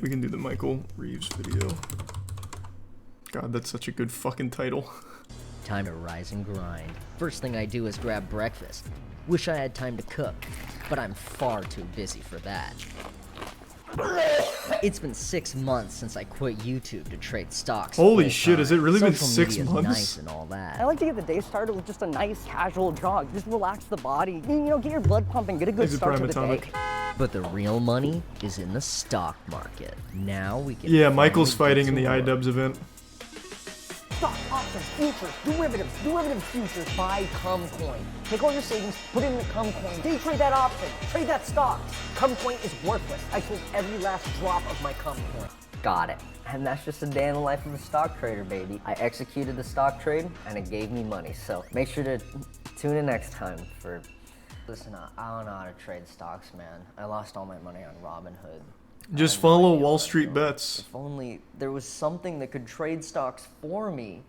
we can do the Micheal Reeves video. God, that's such a good fucking title. Time to rise and grind. First thing I do is grab breakfast. Wish I had time to cook, but I'm far too busy for that. It's been 6 months since I quit YouTube to trade stocks. Holy shit, has it really been Social 6 media's months? Nice and all that. I like to get the day started with just a nice casual jog. Just relax the body. You know, get your blood pumping, get a good start to the day. But the real money is in the stock market. Now we can. Yeah, Michael's fighting in the iDubbbz event. Stock, options, futures, derivative futures, buy CumCoin. Take all your savings, put it in the CumCoin. Day trade that option, trade that stock. CumCoin is worthless. I sold every last drop of my CumCoin. Got it. And that's just a day in the life of a stock trader, baby. I executed the stock trade and it gave me money. So make sure to tune in next time for. Listen, I don't know how to trade stocks, man. I lost all my money on Robinhood. Just follow Wall Street Bets. If only there was something that could trade stocks for me.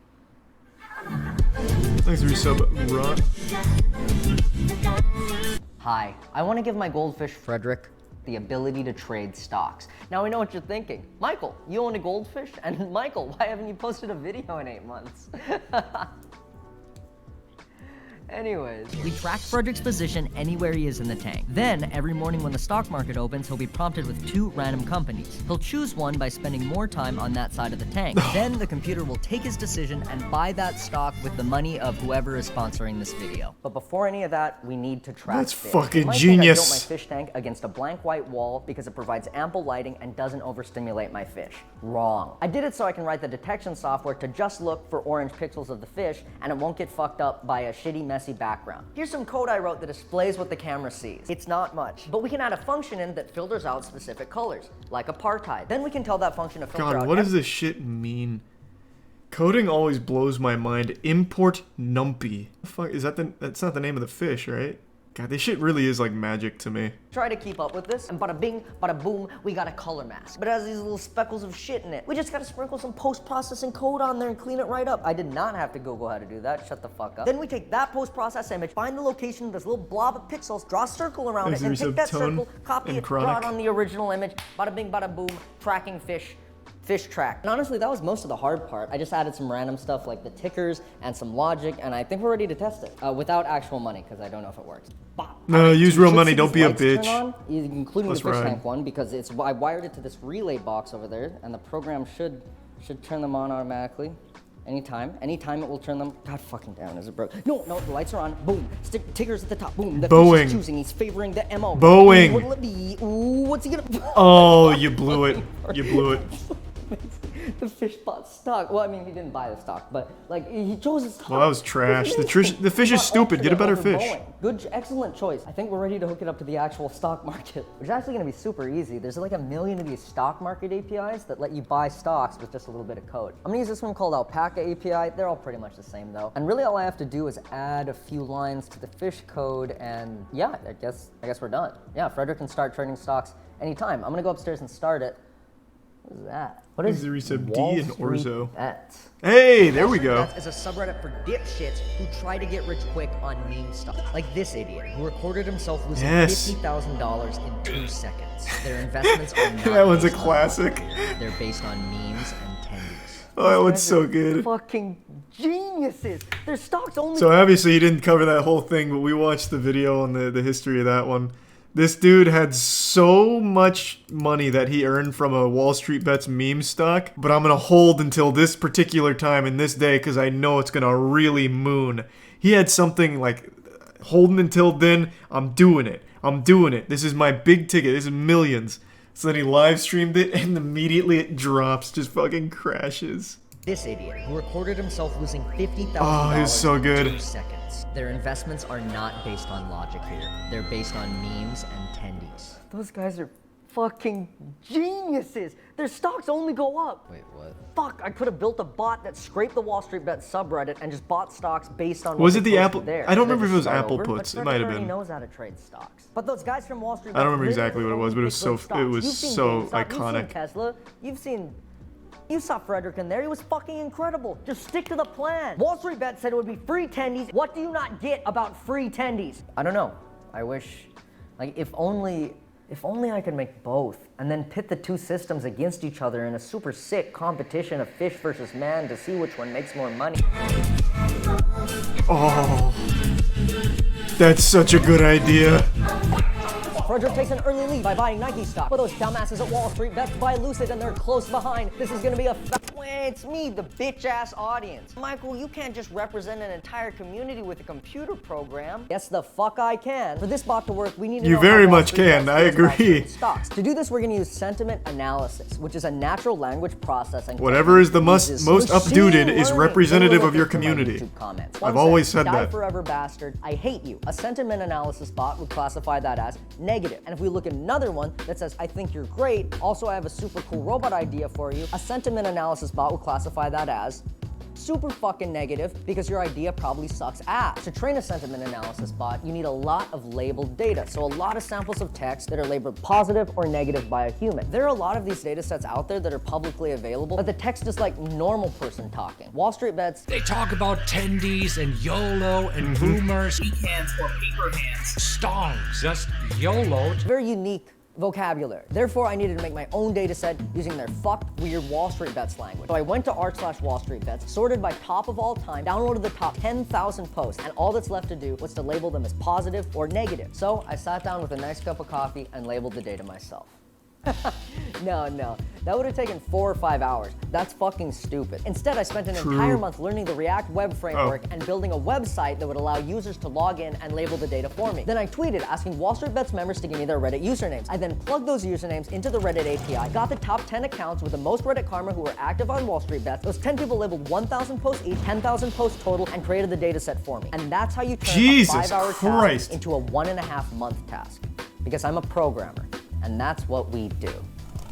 Thanks for resub, Rot. Hi, I want to give my goldfish Frederick the ability to trade stocks. Now I know what you're thinking. Michael, you own a goldfish? And Michael, why haven't you posted a video in 8 months? Anyways. We track Frederick's position anywhere he is in the tank. Then, every morning when the stock market opens, he'll be prompted with 2 random companies. He'll choose one by spending more time on that side of the tank. Then, the computer will take his decision and buy that stock with the money of whoever is sponsoring this video. But before any of that, we need to track That's fish. fucking You might genius. think I built my fish tank against a blank white wall because it provides ample lighting and doesn't overstimulate my fish. Wrong. I did it so I can write the detection software to just look for orange pixels of the fish and it won't get fucked up by a shitty, messy background. Here's some code I wrote that displays what the camera sees. It's not much, but we can add a function in that filters out specific colors, like apartheid. Then we can tell that function to filter out. God, what does this shit mean? Coding always blows my mind. Import numpy. Fuck, is that that's not the name of the fish, right? God, this shit really is like magic to me. Try to keep up with this, and bada bing, bada boom, we got a color mask. But it has these little speckles of shit in it. We just gotta sprinkle some post-processing code on there and clean it right up. I did not have to Google how to do that, shut the fuck up. Then we take that post-processed image, find the location of this little blob of pixels, draw a circle around it, and take that circle, copy it, draw it on the original image, bada bing, bada boom, tracking fish track. And honestly, that was most of the hard part. I just added some random stuff like the tickers and some logic, and I think we're ready to test it without actual money, because I don't know if it works. No, use real money, don't be a bitch. Including the fish tank one, because I wired it to this relay box over there, and the program should turn them on automatically. Anytime it will turn them. God fucking damn, is it broke? No, the lights are on. Boom. Tigger's at the top. Boom. The fish is choosing. He's favoring the MO. Boeing. What'll it be? Ooh, what's he gonna? Oh, you blew it. You blew it. The fish bought stock. Well, I mean, he didn't buy the stock, but like he chose his stock. Well, that was trash. The fish is stupid. Get a better fish. Good, excellent choice. I think we're ready to hook it up to the actual stock market, which is actually going to be super easy. There's like 1 million of these stock market APIs that let you buy stocks with just a little bit of code. I'm going to use this one called Alpaca API. They're all pretty much the same though. And really all I have to do is add a few lines to the fish code, and yeah, I guess we're done. Yeah, Frederick can start trading stocks anytime. I'm going to go upstairs and start it. What is that? What is Resub D and Orzo? Bets? Hey, there we go. Bets is a subreddit for dipshits who try to get rich quick on meme stuff. Like this idiot who recorded himself losing $50,000 in 2 seconds. Their investments are not That one's a based on classic. They're based on memes and tendies. Oh, that one's so good. Fucking geniuses. Their stocks only. So obviously you didn't cover that whole thing, but we watched the video on the history of that one. This dude had so much money that he earned from a Wall Street Bets meme stock, but I'm gonna hold until this particular time in this day because I know it's gonna really moon. He had something like, holding until then, I'm doing it. This is my big ticket. This is millions. So then he live streamed it and immediately it drops, just fucking crashes. This idiot who recorded himself losing $50,000 Oh, he was so good. in 2 seconds. Their investments are not based on logic here. They're based on memes and tendies. Those guys are fucking geniuses. Their stocks only go up. Wait, what? Fuck, I could have built a bot that scraped the Wall Street Bet subreddit and just bought stocks based on. Was what it they the posted Apple? there. I don't So remember if they it was start Apple over, puts. but It might have Frederick been. already knows how to trade stocks. But those guys from Wall Street. I don't remember Bet exactly what it was, but it was so You've seen so GameStop, iconic. You've seen Tesla. You saw Frederick in there. He was fucking incredible. Just stick to the plan. Wall Street Bet said it would be free tendies. What do you not get about free tendies? I don't know. I wish, like, if only If only I could make both, and then pit the two systems against each other in a super sick competition of fish versus man to see which one makes more money. Oh, that's such a good idea. Frederick takes an early lead by buying Nike stock, but those dumbasses at Wall Street bet buy Lucid and they're close behind. This is gonna be a it's me, the bitch-ass audience. Michael, you can't just represent an entire community with a computer program. Yes, the fuck I can. For this bot to work, we need to know very how Wall much Street can, bets I feels about agree. certain stocks. To do this, we're gonna use sentiment analysis, which is a natural language processing. Whatever is the most uses updated machine is learning. representative Take a of your look at my community. YouTube comments. I've One always said, said "Die that. forever, bastard. I hate you." A sentiment analysis bot would classify that as negative. And if we look at another one that says, "I think you're great. Also, I have a super cool robot idea for you," a sentiment analysis bot will classify that as super fucking negative because your idea probably sucks ass. To train a sentiment analysis bot, you need a lot of labeled data. So a lot of samples of text that are labeled positive or negative by a human. There are a lot of these data sets out there that are publicly available, but the text is like normal person talking. Wall Street bets. They talk about tendies and YOLO and boomers. Hands or paper hands. Stongs, just YOLO. Very unique vocabulary. Therefore, I needed to make my own data set using their fucked weird Wall Street Bets language. So I went to r/Wall Street Bets, sorted by top of all time, downloaded the top 10,000 posts, and all that's left to do was to label them as positive or negative. So I sat down with a nice cup of coffee and labeled the data myself. No, that would have taken 4 or 5 hours. That's fucking stupid. Instead, I spent an entire month learning the React web framework and building a website that would allow users to log in and label the data for me. Then I tweeted asking Wall Street Bets members to give me their Reddit usernames. I then plugged those usernames into the Reddit API, got the top 10 accounts with the most Reddit karma who were active on Wall Street Bets. Those 10 people labeled 1,000 posts each, 10,000 posts total, and created the data set for me. And that's how you turn Jesus a 5-hour Christ. task into a 1.5 month task. Because I'm a programmer. And that's what we do.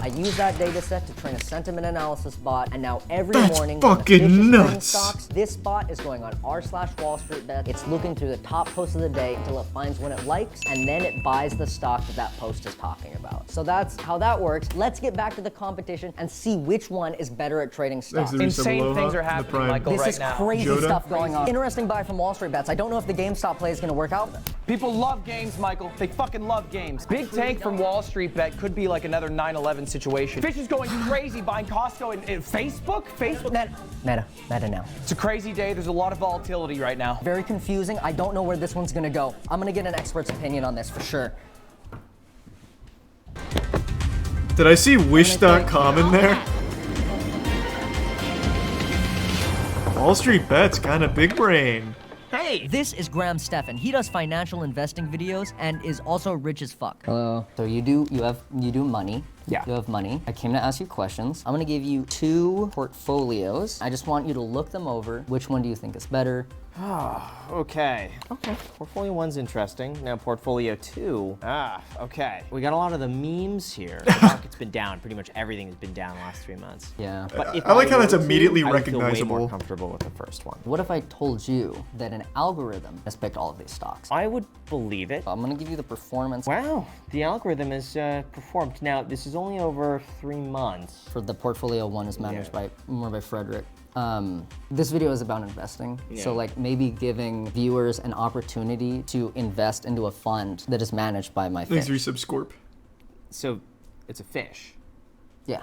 I use that data set to train a sentiment analysis bot, and now every That's morning when the fucking fish is trading nuts. stocks, this bot is going on r/Wall Street Bet. It's looking through the top posts of the day until it finds one it likes, and then it buys the stock that that post is talking about. So that's how that works. Let's get back to the competition and see which one is better at trading stocks. Thanks to Insane Aloha, things are the happening, Prime. Michael, This right is now. crazy Yoda? stuff going on. Interesting buy from Wall Street Bets. I don't know if the GameStop play is going to work out. People love games, Michael. They fucking love games. Big tank from Wall Street Bet could be like another 9/11 situation. Fish is going crazy buying Costco and Facebook. Meta now. It's a crazy day. There's a lot of volatility right now. Very confusing. I don't know where this one's gonna go. I'm gonna get an expert's opinion on this for sure. Did I see Wish.com in there? Wall Street Bets, kind of big brain. Hey! This is Graham Stephan. He does financial investing videos and is also rich as fuck. Hello. So you do money. Yeah. You have money. I came to ask you questions. I'm gonna give you 2 portfolios. I just want you to look them over. Which one do you think is better? Okay. Portfolio 1's interesting. Now portfolio 2. Okay. We got a lot of the memes here. The market's been down. Pretty much everything's been down the last 3 months. Yeah. But if I like how that's were to, immediately I would feel way recognizable. more comfortable with the first one. What if I told you that an algorithm has picked all of these stocks? I would believe it. I'm gonna give you the performance Wow, the algorithm has performed. Now, this is only over 3 months. for the portfolio 1 is managed by Frederick. This video is about investing. So like maybe giving viewers an opportunity to invest into a fund that is managed by my Thanks, fish. Resubscorp. So, it's a fish. Yeah.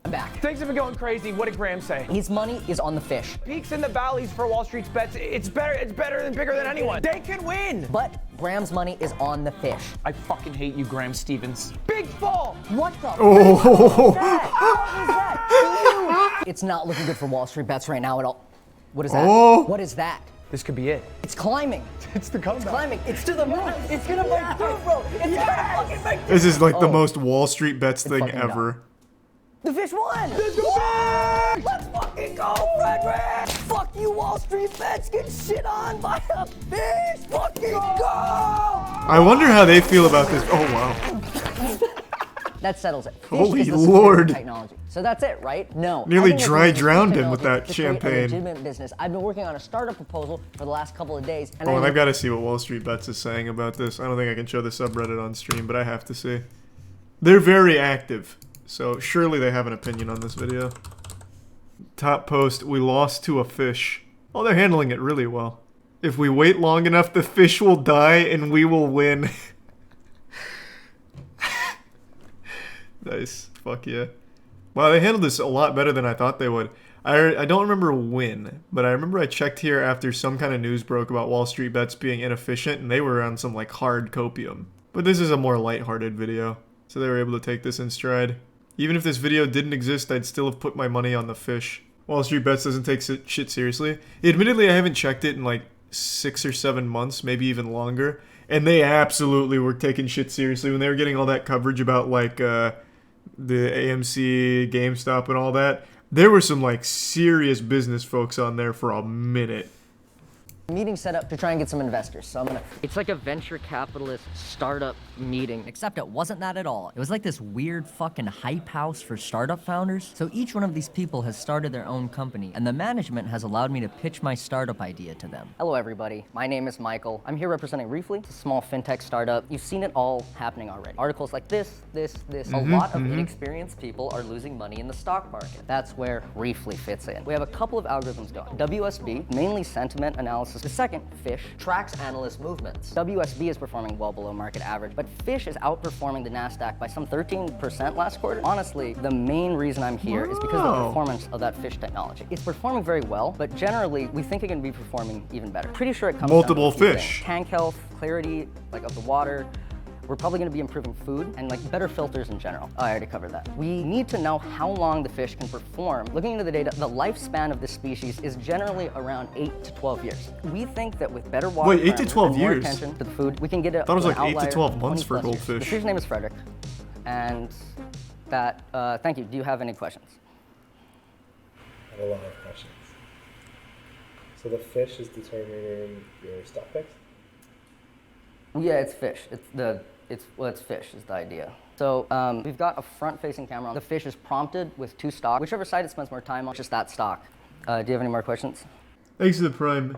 I'm back. Things have been going crazy. What did Graham say? His money is on the fish. Peaks and the valleys for Wall Street's bets. It's better than bigger than anyone. They can win. But Graham's money is on the fish. I fucking hate you, Graham Stevens. Big fall. What the Oh, How is that? It's not looking good for Wall Street Bets right now at all. What is that? Oh. What is that? This could be it. It's climbing. It's the comeback. It's climbing. It's to the moon. It's gonna break through, bro. It's gonna fucking break through. this is like the most Wall Street Bets thing fucking ever. The fish won! Let's go back! Let's fucking go, Frederick! Fuck you, Wall Street Bets! Get shit on by a fish! Fucking go! I wonder how they feel about this. Oh, wow. That settles it. Fish Holy is the superior Lord. Technology. So that's it, right? No. Nearly I think dry we're using drowned fish him with technology that to create a champagne. legitimate business. I've been working on a startup proposal for the last couple of days. Oh, and I've got to see what Wall Street Bets is saying about this. I don't think I can show the subreddit on stream, but I have to see. They're very active, so surely they have an opinion on this video. Top post, we lost to a fish. Oh, they're handling it really well. If we wait long enough, the fish will die and we will win. Nice. Fuck yeah. Wow, they handled this a lot better than I thought they would. I don't remember when, but I remember I checked here after some kind of news broke about Wall Street bets being inefficient, and they were on some like hard copium. But this is a more lighthearted video, so they were able to take this in stride. Even if this video didn't exist, I'd still have put my money on the fish. Wall Street bets doesn't take shit seriously. Admittedly, I haven't checked it in like 6 or 7 months, maybe even longer, and they absolutely were taking shit seriously when they were getting all that coverage about like the AMC, GameStop, and all that. There were some like serious business folks on there for a minute. Meeting set up to try and get some investors, so I'm gonna... It's like a venture capitalist startup meeting, except it wasn't that at all. It was like this weird fucking hype house for startup founders. So each one of these people has started their own company, and the management has allowed me to pitch my startup idea to them. Hello everybody, my name is Michael. I'm here representing Reeves, it's a small fintech startup. You've seen it all happening already. Articles like this. A lot of inexperienced people are losing money in the stock market. That's where Reeves fits in. We have a couple of algorithms going. WSB, mainly sentiment analysis. The second, Fish, tracks analyst movements. WSB is performing well below market average, but Fish is outperforming the NASDAQ by some 13% last quarter. Honestly, the main reason I'm here is because of the performance of that Fish technology. It's performing very well, but generally, we think it can be performing even better. Pretty sure it comes multiple down to a few fish. things. Tank health, clarity, like of the water. We're probably going to be improving food and like better filters in general. Oh, I already covered that. We need to know how long the fish can perform. Looking into the data, the lifespan of this species is generally around 8 to 12 years. We think that with better water, wait, 8 to 12 and more years? attention to the food, we can get it. I thought it was like 8 to 12 months for goldfish. The fish's name is Frederick, and that. Thank you. Do you have any questions? I have a lot of questions. So the fish is determining your stock picks? Yeah, it's fish. It's fish is the idea. So we've got a front-facing camera. The fish is prompted with 2 stocks. Whichever side it spends more time on, just that stock. Do you have any more questions? Thanks to the Prime.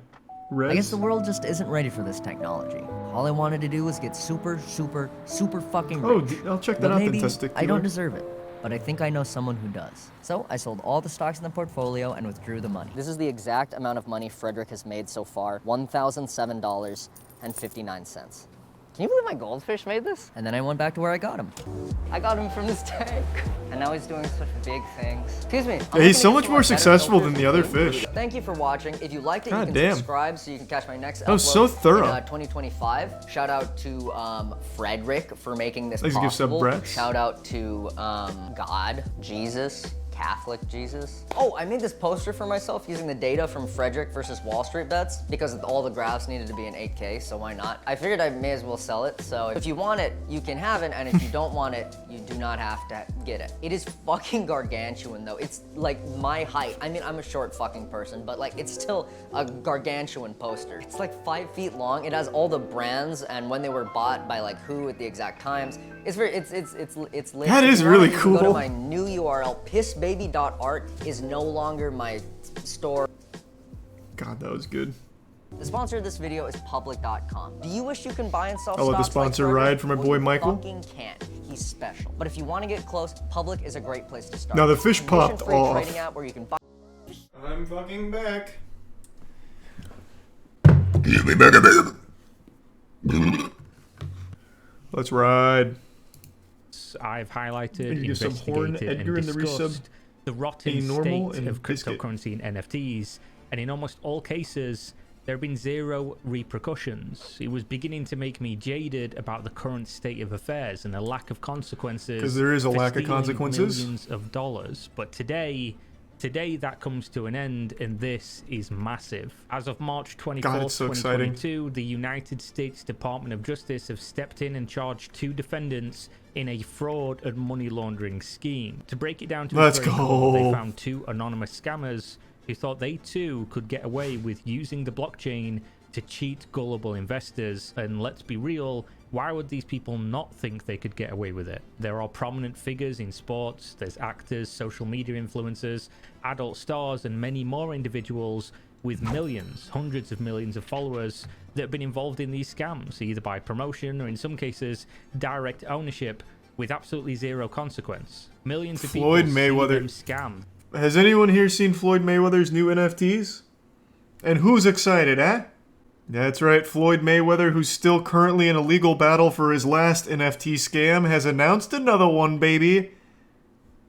Red. I guess the world just isn't ready for this technology. All I wanted to do was get super fucking rich. Oh, I'll check that But out maybe then, Testicular. I don't deserve it, but I think I know someone who does. So I sold all the stocks in the portfolio and withdrew the money. This is the exact amount of money Frederick has made so far, $1,007.59. Can you believe my goldfish made this? And then I went back to where I got him. I got him from this tank. And now he's doing such big things. Excuse me. Yeah, he's so much more successful than the other fish. Thank you for watching. If you liked it, God you can damn. subscribe so you can catch my next That was upload so thorough. in 2025. Shout out to Frederick for making this Thanks, give sub possible. Brett. Shout out to God, Jesus, Catholic Jesus. Oh, I made this poster for myself using the data from Frederick versus Wall Street bets because all the graphs needed to be in 8K, so why not? I figured I may as well sell it, so if you want it, you can have it, and if you don't want it, you do not have to get it. It is fucking gargantuan though. It's like my height. I mean, I'm a short fucking person, but like it's still a gargantuan poster. It's like 5 feet long. It has all the brands and when they were bought by like who at the exact times. It's very, it's lit. That is If you want really it, you can Go cool. to my new URL, pissbaby.art is no longer my store. God, that was good. The sponsor of this video is public.com. Do you wish you can buy and sell I'll let the stocks like sponsor Frederick? ride for my Well, boy you Michael. fucking can't. He's special. But if you want to get close, Public is a great place to start. Now the fish popped Commission-free off. trading app where you can buy. I'm fucking back. Let's ride. I've highlighted, You get some horn, investigated, Edgar, and in the discussed the rotten a normal state and of biscuit. cryptocurrency and NFTs, and in almost all cases, there have been zero repercussions. It was beginning to make me jaded about the current state of affairs and the lack of consequences. 'Cause there is a for lack of stealing consequences? millions of dollars. But today that comes to an end, and this is massive. As of March 24th, it's so exciting. 2022, the United States Department of Justice have stepped in and charged 2 defendants in a fraud and money laundering scheme. To break it down to Let's its very core, go. they found 2 anonymous scammers who thought they too could get away with using the blockchain to cheat gullible investors. And let's be real, why would these people not think they could get away with it? There are prominent figures in sports, there's actors, social media influencers, adult stars, and many more individuals with millions, hundreds of millions of followers that have been involved in these scams, either by promotion or in some cases direct ownership with absolutely zero consequence. Millions of Floyd people Mayweather. see them scam. Has anyone here seen Floyd Mayweather's new NFTs? And who's excited, eh? That's right, Floyd Mayweather, who's still currently in a legal battle for his last NFT scam, has announced another one, baby.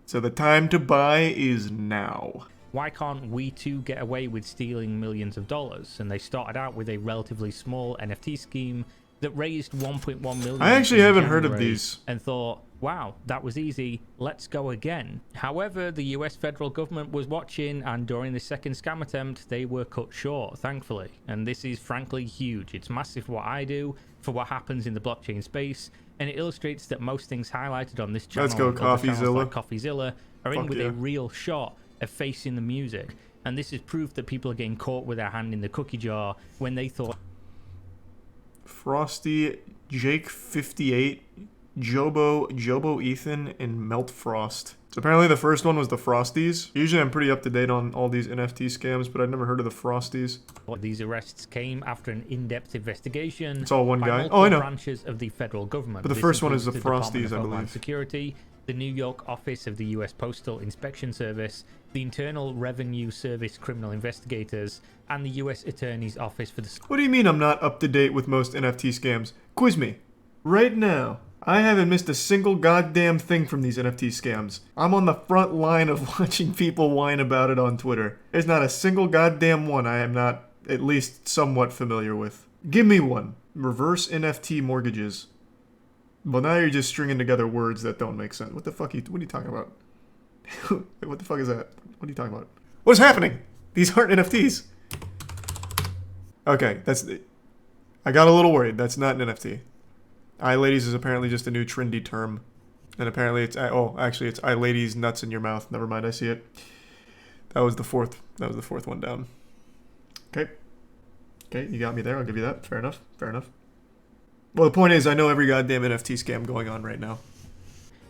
So the time to buy is now. Why can't we too get away with stealing millions of dollars? And they started out with a relatively small NFT scheme that raised 1.1 million. I actually in haven't heard of January these. and thought, wow, that was easy, let's go again. However, the US federal government was watching, and during the second scam attempt, they were cut short, thankfully. And this is frankly huge. It's massive for what I do, for what happens in the blockchain space, and it illustrates that most things highlighted on this channel, Let's go, and other channels CoffeeZilla. like CoffeeZilla, are in Fuck with yeah. a real shot of facing the music. And this is proof that people are getting caught with their hand in the cookie jar when they thought Frosty, Jake 58, Jobo Ethan, and Melt Frost. So apparently the first one was the Frosties. Usually I'm pretty up to date on all these NFT scams, but I'd never heard of the Frosties. these arrests came after an in-depth investigation. It's all one by guy. multiple Oh, I know. branches of the federal government. But the This first one is includes the Department Frosties, of I Homeland believe. Security, the New York office of the U.S. Postal Inspection Service, the Internal Revenue Service criminal investigators, and the U.S. Attorney's Office for the... What do you mean I'm not up to date with most NFT scams? Quiz me. Right now. I haven't missed a single goddamn thing from these NFT scams. I'm on the front line of watching people whine about it on Twitter. There's not a single goddamn one I am not at least somewhat familiar with. Give me one. Reverse NFT mortgages. Well, now you're just stringing together words that don't make sense. What the fuck? What are you talking about? What the fuck is that? What are you talking about? What is happening? These aren't NFTs. Okay, I got a little worried. That's not an NFT. iLadies is apparently just a new trendy term. And apparently it's... Oh, actually, it's iLadies nuts in your mouth. Never mind, I see it. That was the fourth one down. Okay. Okay, you got me there. I'll give you that. Fair enough. Fair enough. Well, the point is, I know every goddamn NFT scam going on right now.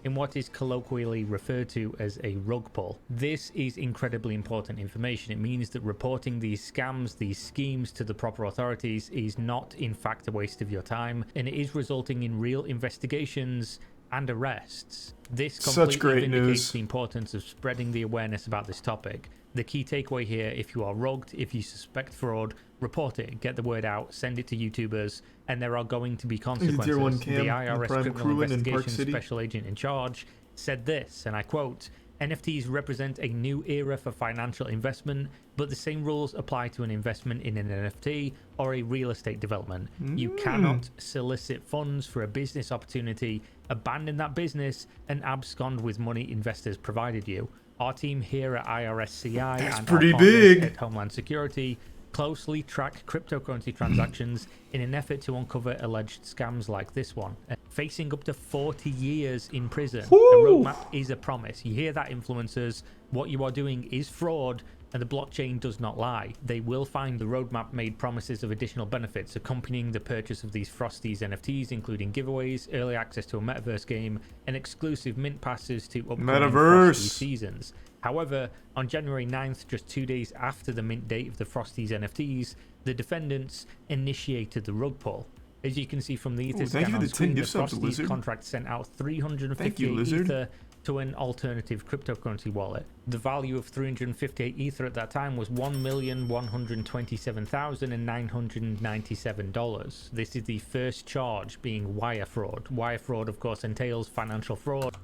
in what is colloquially referred to as a rug pull. This is incredibly important information. It means that reporting these scams, these schemes to the proper authorities is not in fact a waste of your time, and it is resulting in real investigations and arrests. This completely vindicates the importance of spreading the awareness about this topic. The key takeaway here: if you are rugged, if you suspect fraud, report it, get the word out, send it to YouTubers, and there are going to be consequences. The IRS Criminal Investigation Special Agent in charge said this, and I quote, "NFTs represent a new era for financial investment, but the same rules apply to an investment in an NFT or a real estate development. You cannot solicit funds for a business opportunity, abandon that business, and abscond with money investors provided you. Our team here at IRSCI and pretty our partners big at Homeland Security closely track cryptocurrency transactions in an effort to uncover alleged scams like this one." Facing up to 40 years in prison. A roadmap is a promise. You hear that, influencers? What you are doing is fraud, and the blockchain does not lie. They will find the roadmap made promises of additional benefits accompanying the purchase of these Frosties NFTs, including giveaways, early access to a metaverse game, and exclusive mint passes to upcoming Frosty seasons. However, on January 9th, just 2 days after the mint date of the Frosties NFTs, the defendants initiated the rug pull. As you can see from the Ether scan on screen, the Frosties contract sent out 358 Ether to an alternative cryptocurrency wallet. The value of 358 Ether at that time was $1,127,997. This is the first charge, being wire fraud. Wire fraud, of course, entails financial fraud.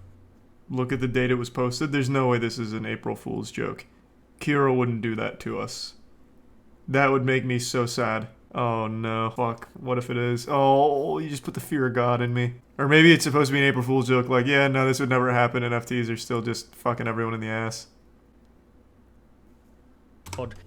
Look at the date it was posted. There's no way this is an April Fool's joke. Kira wouldn't do that to us. That would make me so sad. Oh no. Fuck. What if it is? Oh, you just put the fear of God in me. Or maybe it's supposed to be an April Fool's joke, like, yeah, no, this would never happen. NFTs are still just fucking everyone in the ass.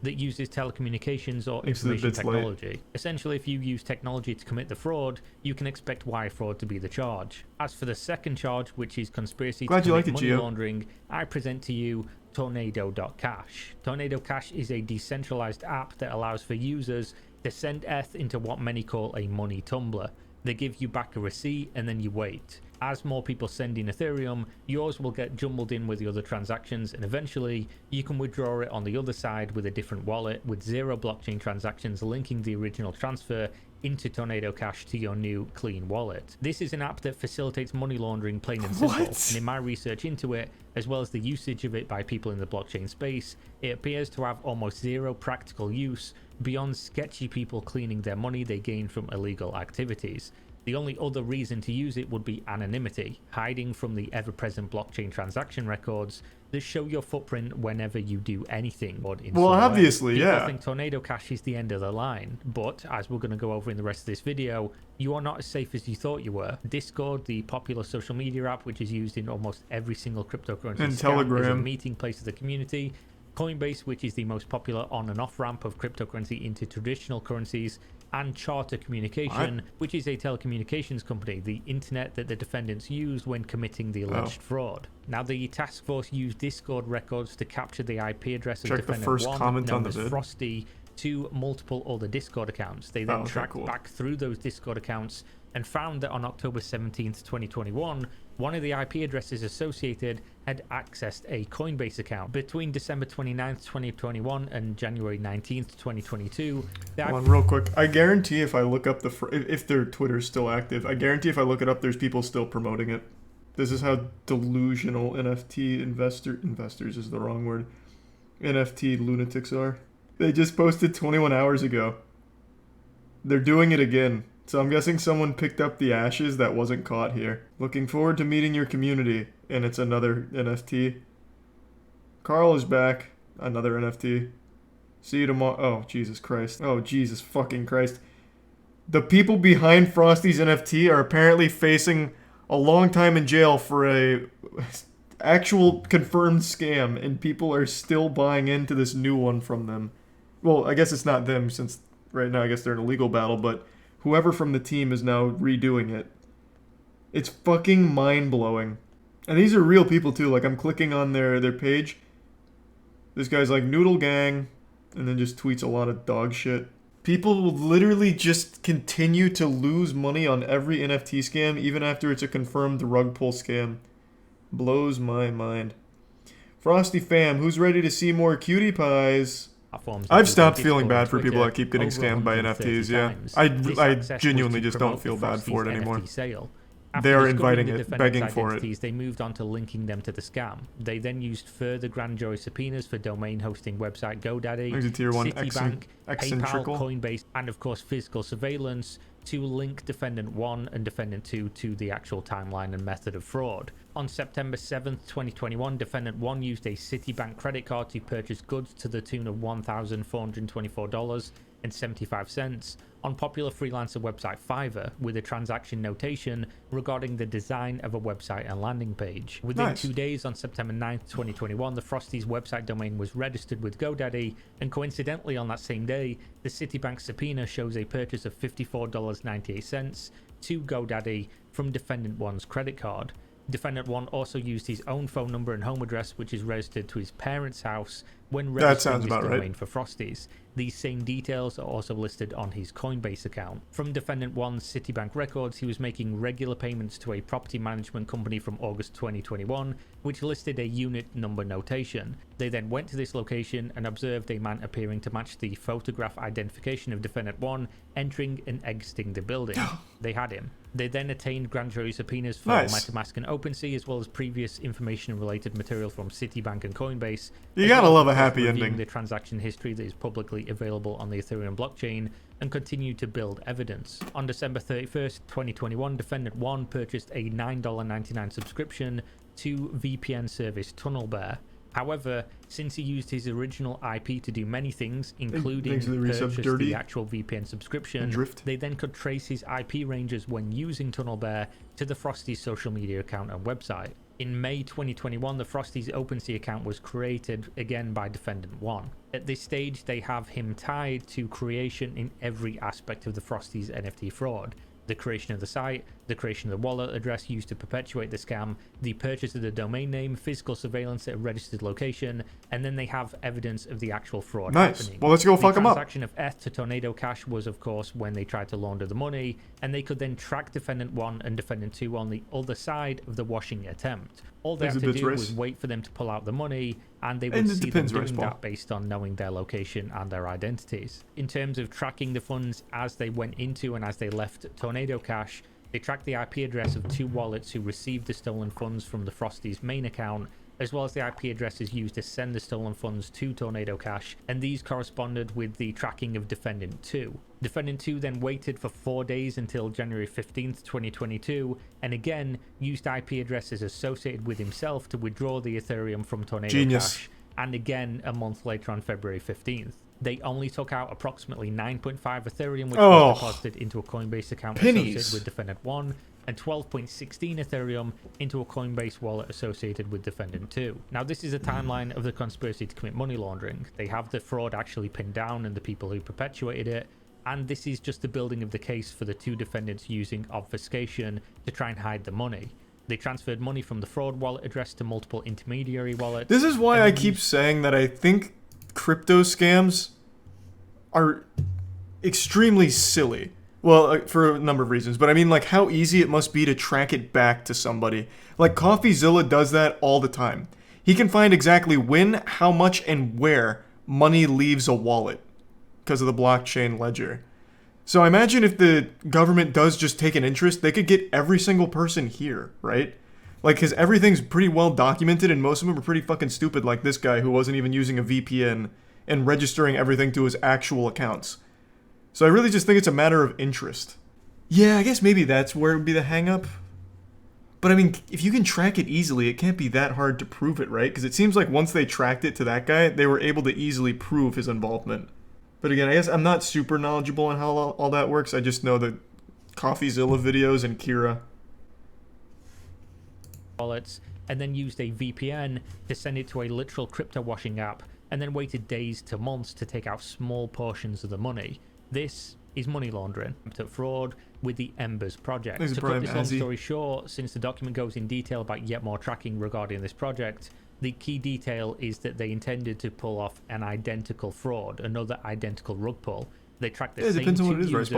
That uses telecommunications or information technology. Essentially, if you use technology to commit the fraud, you can expect wire fraud to be the charge. As for the second charge, which is conspiracy to commit money laundering, I present to you Tornado.cash. Tornado Cash is a decentralized app that allows for users to send ETH into what many call a money tumbler. They give you back a receipt and then you wait. As more people send in Ethereum, yours will get jumbled in with the other transactions, and eventually you can withdraw it on the other side with a different wallet with 0 blockchain transactions linking the original transfer into Tornado Cash to your new clean wallet. This is an app that facilitates money laundering, plain and simple. And in my research into it, as well as the usage of it by people in the blockchain space, it appears to have almost 0 practical use beyond sketchy people cleaning their money they gain from illegal activities. The only other reason to use it would be anonymity, hiding from the ever-present blockchain transaction records that show your footprint whenever you do anything. Well, obviously, People yeah. think Tornado Cash is the end of the line, but as we're going to go over in the rest of this video, you are not as safe as you thought you were. Discord, the popular social media app which is used in almost every single cryptocurrency and scam, Telegram is a meeting place of the community. Coinbase, which is the most popular on and off ramp of cryptocurrency into traditional currencies, and Charter Communication, which is a telecommunications company, the internet that the defendants used when committing the alleged fraud. Now, the task force used Discord records to capture the IP address of defendant first 1, comment on known the as vid. Frosty, to multiple other Discord accounts. They then tracked back through those Discord accounts and found that on October 17th, 2021, one of the IP addresses associated had accessed a Coinbase account. Between December 29th, 2021 and January 19th, 2022... Hold on, real quick. I guarantee if I look up if their Twitter's still active, I guarantee if I look it up, there's people still promoting it. This is how delusional NFT investors is the wrong word. NFT lunatics are. They just posted 21 hours ago. They're doing it again. So I'm guessing someone picked up the ashes that wasn't caught here. Looking forward to meeting your community. And it's another NFT. Carl is back. Another NFT. See you tomorrow. Oh, Jesus Christ. Oh, Jesus fucking Christ. The people behind Frosty's NFT are apparently facing a long time in jail for a actual confirmed scam. And people are still buying into this new one from them. Well, I guess it's not them since right now I guess they're in a legal battle, but whoever from the team is now redoing it. It's fucking mind-blowing. And these are real people too. Like, I'm clicking on their page. This guy's like, Noodle Gang, and then just tweets a lot of dog shit. People will literally just continue to lose money on every NFT scam, even after it's a confirmed rug pull scam. Blows my mind. Frosty fam, who's ready to see more cutie pies? I've stopped feeling bad for people that keep getting scammed by NFTs, yeah. I genuinely just don't feel bad for it anymore. They are inviting it, begging for it. They moved on to linking them to the scam. They then used further grand jury subpoenas for domain hosting website GoDaddy, Citibank, PayPal, Coinbase, and of course physical surveillance to link Defendant 1 and Defendant 2 to the actual timeline and method of fraud. On September 7th, 2021, Defendant 1 used a Citibank credit card to purchase goods to the tune of $1,424.75 on popular freelancer website Fiverr with a transaction notation regarding the design of a website and landing page. Within 2 days, on September 9th, 2021, the Frosties website domain was registered with GoDaddy, and coincidentally on that same day, the Citibank subpoena shows a purchase of $54.98 to GoDaddy from Defendant 1's credit card. Defendant 1 also used his own phone number and home address, which is registered to his parents' house when registering his domain for Frosties. These same details are also listed on his Coinbase account. From Defendant 1's Citibank records, he was making regular payments to a property management company from August 2021, which listed a unit number notation. They then went to this location and observed a man appearing to match the photograph identification of Defendant 1 entering and exiting the building. They had him. They then attained grand jury subpoenas for MetaMask and OpenSea, as well as previous information and related material from Citibank and Coinbase. You gotta love a happy ending. The transaction history that is publicly available on the Ethereum blockchain and continue to build evidence. On December 31st, 2021, Defendant 1 purchased a $9.99 subscription to VPN service TunnelBear. However, since he used his original IP to do many things, including purchase the actual VPN subscription, they then could trace his IP ranges when using TunnelBear to the Frosties social media account and website. In May 2021, the Frosties OpenSea account was created again by Defendant 1. At this stage, they have him tied to creation in every aspect of the Frosties NFT fraud. The creation of the site, the creation of the wallet address used to perpetuate the scam, the purchase of the domain name, physical surveillance at a registered location, and then they have evidence of the actual fraud happening. Well, let's go fuck them up. The transaction of ETH to Tornado Cash was, of course, when they tried to launder the money, and they could then track Defendant 1 and Defendant 2 on the other side of the washing attempt. All they had to do was wait for them to pull out the money, and they would see them doing that based on knowing their location and their identities. In terms of tracking the funds as they went into and as they left Tornado Cash, they tracked the IP address of two wallets who received the stolen funds from the Frosties main account as well as the IP addresses used to send the stolen funds to Tornado Cash, and these corresponded with the tracking of Defendant 2. Defendant 2 then waited for 4 days until January 15th, 2022, and again used IP addresses associated with himself to withdraw the Ethereum from Tornado Cash, and again a month later on February 15th. They only took out approximately 9.5 Ethereum, which was deposited into a Coinbase account associated with Defendant 1, and 12.16 Ethereum into a Coinbase wallet associated with Defendant 2. Now, this is a timeline of the conspiracy to commit money laundering. They have the fraud actually pinned down and the people who perpetuated it, and this is just the building of the case for the two defendants using obfuscation to try and hide the money. They transferred money from the fraud wallet address to multiple intermediary wallets. This is why I keep saying that I think crypto scams are extremely silly. Well, for a number of reasons, but I mean, like, how easy it must be to track it back to somebody. Like, CoffeeZilla does that all the time. He can find exactly when, how much, and where money leaves a wallet because of the blockchain ledger. So I imagine if the government does just take an interest, they could get every single person here, right? Like, because everything's pretty well documented, and most of them are pretty fucking stupid, like this guy who wasn't even using a VPN and registering everything to his actual accounts. So I really just think it's a matter of interest. Yeah, I guess maybe that's where it would be the hang-up. But I mean, if you can track it easily, it can't be that hard to prove it, right? Because it seems like once they tracked it to that guy, they were able to easily prove his involvement. But again, I guess I'm not super knowledgeable on how all that works. I just know the CoffeeZilla videos and Kira. Wallets, and then used a VPN to send it to a literal crypto washing app, and then waited days to months to take out small portions of the money. This is money laundering, fraud with the Embers project. To cut this long story short, since the document goes in detail about yet more tracking regarding this project, the key detail is that they intended to pull off an identical fraud, another identical rug pull. They tracked the same two users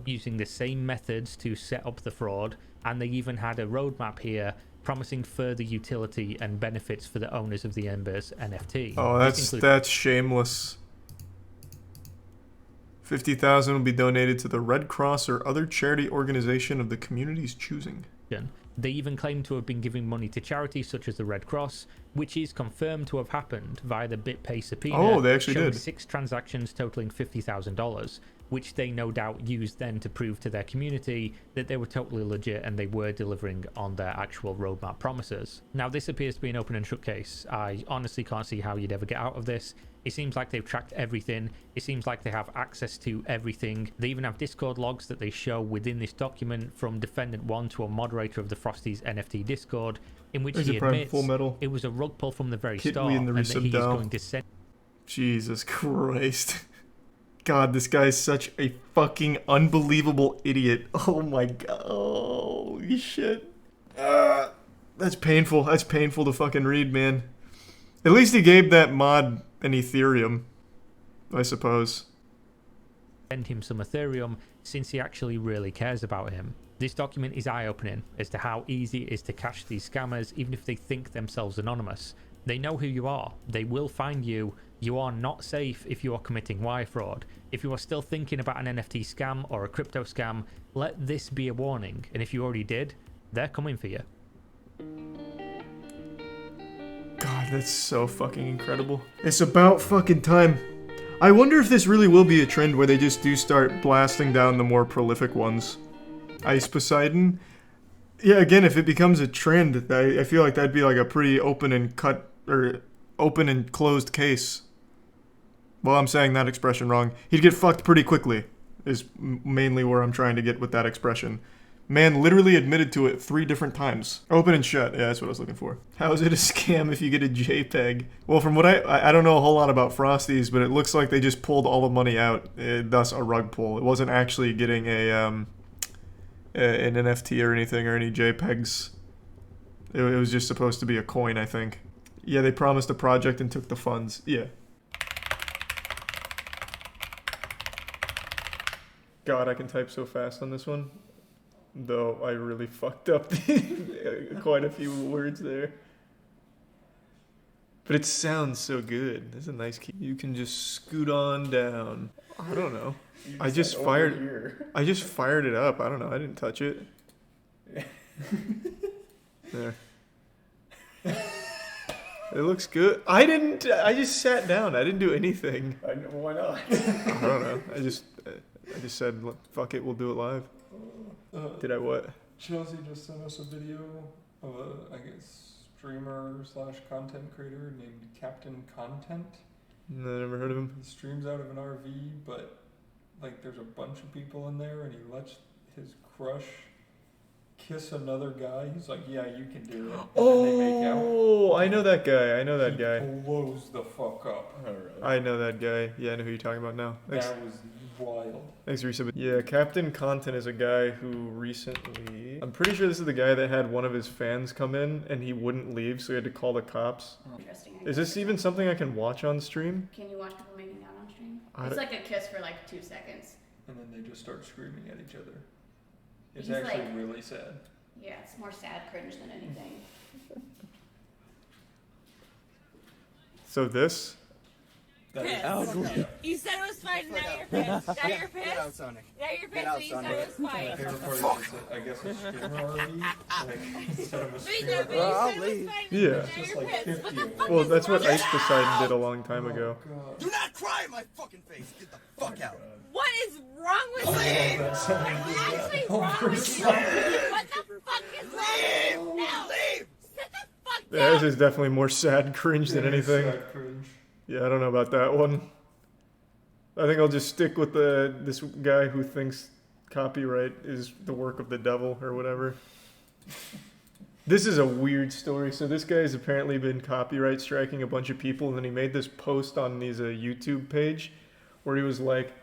using the same methods to set up the fraud, and they even had a roadmap here promising further utility and benefits for the owners of the Embers NFT. Oh, that's shameless. 50,000 will be donated to the Red Cross or other charity organization of the community's choosing. They even claim to have been giving money to charities such as the Red Cross, which is confirmed to have happened via the BitPay subpoena. Oh, they actually did. 6 transactions totaling $50,000, which they no doubt used then to prove to their community that they were totally legit and they were delivering on their actual roadmap promises. Now, this appears to be an open and shut case. I honestly can't see how you'd ever get out of this. It seems like they've tracked everything. It seems like they have access to everything. They even have Discord logs that they show within this document from Defendant 1 to a moderator of the Frosties NFT Discord, in which he admits it was a rug pull from the very start and that he is going to send... Jesus Christ. God, this guy is such a fucking unbelievable idiot. Oh my god. Holy shit. That's painful. That's painful to fucking read, man. At least he gave that mod an Ethereum, I suppose. Send him some Ethereum since he actually really cares about him. This document is eye-opening as to how easy it is to catch these scammers even if they think themselves anonymous. They know who you are. They will find you. You are not safe if you are committing wire fraud. If you are still thinking about an NFT scam or a crypto scam, let this be a warning. And if you already did, they're coming for you. God, that's so fucking incredible. It's about fucking time. I wonder if this really will be a trend where they just do start blasting down the more prolific ones. Ice Poseidon? Yeah, again, if it becomes a trend, I feel like that'd be like a pretty open and closed case. Well, I'm saying that expression wrong. He'd get fucked pretty quickly, is mainly where I'm trying to get with that expression. Man literally admitted to it 3 different times. Open and shut. Yeah, that's what I was looking for. How is it a scam if you get a JPEG? Well, from what I don't know a whole lot about Frosties, but it looks like they just pulled all the money out, thus a rug pull. It wasn't actually getting an NFT or anything or any JPEGs. It was just supposed to be a coin, I think. Yeah, they promised a project and took the funds. Yeah. God, I can type so fast on this one. Though I really fucked up quite a few words there. But it sounds so good. That's a nice key. You can just scoot on down. I don't know. I just fired it up. I don't know. I didn't touch it. There. It looks good. I just sat down. I didn't do anything. Why not? I don't know. I just said, fuck it, we'll do it live. Did I what? Chelsea just sent us a video of a, I guess, streamer / content creator named Captain Content. No, I never heard of him. He streams out of an RV, but like there's a bunch of people in there, and he lets his crush kiss another guy. He's like, "Yeah, you can do it." And then they make out. Oh, I know that guy. I know that He guy. blows the fuck up. I know that guy. Yeah, I know who you're talking about now. Thanks. That was wild. Thanks, Reeves. Yeah, Captain Content is a guy who recently... I'm pretty sure this is the guy that had one of his fans come in and he wouldn't leave, so he had to call the cops. Interesting. Is this even something I can watch on stream? Can you watch people making out on stream? I It's don't- like a kiss for like 2 seconds. And then they just start screaming at each other. It's He's actually like- really sad. Yeah, it's more sad cringe than anything. So this? You said it was fine, now you're pissed. Now you're pissed. Now you're pissed, so you said it was fine. My favorite part is I guess a streamer already. Like, instead of a streamer. I'll leave. Yeah. Just like 50 of them. Well, that's what Ice Poseidon did a long time ago. Do not cry in my fucking face. Get the fuck out. What is wrong with you? What's actually wrong with you? What the fuck is wrong with you? No. Leave. Sit the fuck Yeah, down. this is definitely more sad cringe than anything. Sad cringe. Yeah, I don't know about that one. I think I'll just stick with this guy who thinks copyright is the work of the devil or whatever. This is a weird story. So this guy's apparently been copyright striking a bunch of people, and then he made this post on his YouTube page where he was like,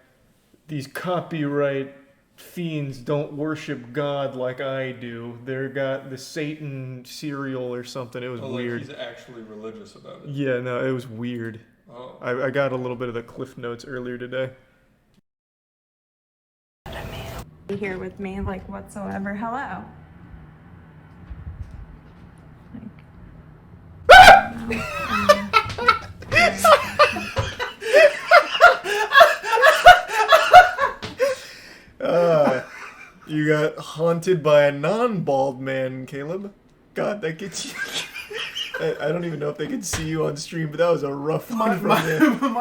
"These copyright fiends don't worship God like I do. They're got the Satan cereal or something." It was weird. Like he's actually religious about it. Yeah, no, it was weird. Oh. I got a little bit of the cliff notes earlier today. Here with me, like whatsoever. Hello. You got haunted by a non-bald man, Caleb. God, that gets you. I don't even know if they could see you on stream, but that was a rough one from you.